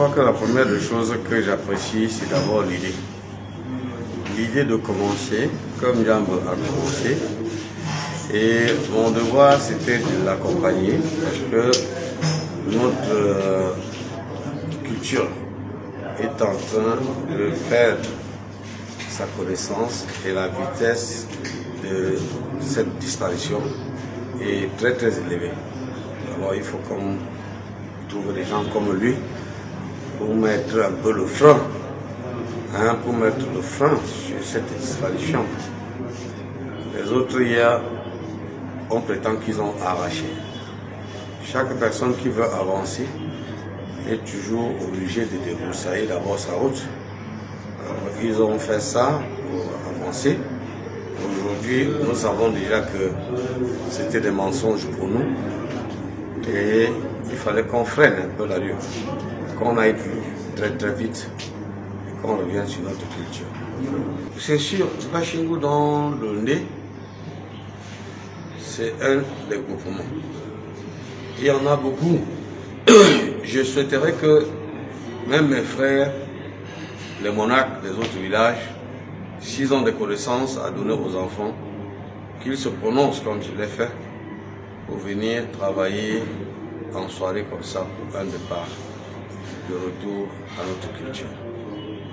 crois que la première des choses que j'apprécie, c'est d'abord l'idée. L'idée de commencer, comme Jambo a commencé. Et mon devoir, c'était de l'accompagner, parce que notre culture est en train de perdre sa connaissance et la vitesse de cette disparition est très très élevée. Alors il faut qu'on trouve des gens comme lui pour mettre un peu le frein, pour mettre le frein sur cette disparition. Les autres hier, on prétend qu'ils ont arraché. Chaque personne qui veut avancer est toujours obligée de débroussailler d'abord sa route. Alors, ils ont fait ça pour avancer. Aujourd'hui, nous savons déjà que c'était des mensonges pour nous et il fallait qu'on freine un peu l'allure, qu'on aille très très vite et qu'on revienne sur notre culture. C'est sûr, Bashingou dans le nez, c'est un des groupements. Il y en a beaucoup. Je souhaiterais que même mes frères, les monarques des autres villages, s'ils ont des connaissances à donner aux enfants, qu'ils se prononcent comme je l'ai fait, pour venir travailler en soirée comme ça pour un départ de retour à notre culture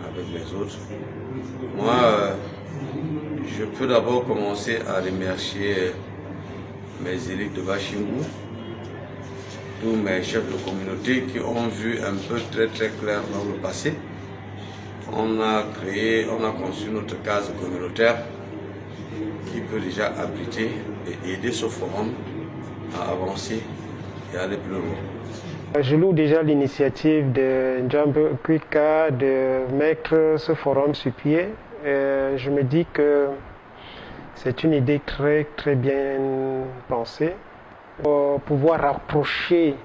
avec les autres. Moi, je peux d'abord commencer à remercier mes élites de Bashingou, tous mes chefs de communauté qui ont vu un peu très très clair dans le passé. On a conçu notre case communautaire qui peut déjà abriter et aider ce forum à avancer et aller plus loin. Je loue déjà l'initiative de Jambo Kwika de mettre ce forum sur pied. Je me dis que c'est une idée très très bien pensée pour pouvoir rapprocher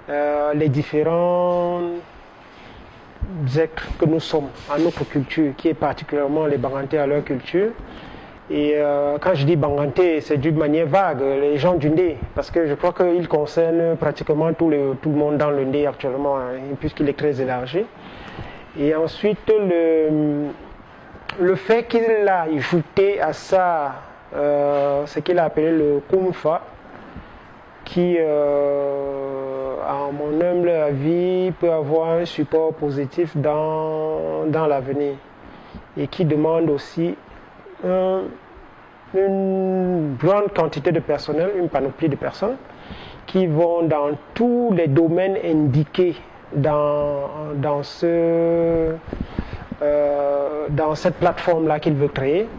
les différents êtres que nous sommes à notre culture, qui est particulièrement les Banganté à leur culture. Et quand je dis Banganté, c'est d'une manière vague, les gens du Ndé, parce que je crois qu'il concerne pratiquement tout le monde dans le Ndé actuellement, puisqu'il est très élargi. Et ensuite, le fait qu'il a ajouté à ça ce qu'il a appelé le Kumfa, qui, à mon humble avis, peut avoir un support positif dans l'avenir et qui demande aussi une grande quantité de personnel, une panoplie de personnes qui vont dans tous les domaines indiqués dans cette plateforme-là qu'il veut créer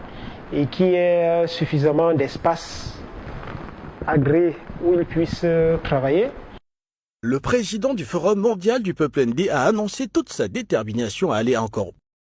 et qui ait suffisamment d'espace agréé où ils puissent travailler. Le président du Forum mondial du peuple ndé a annoncé toute sa détermination à aller encore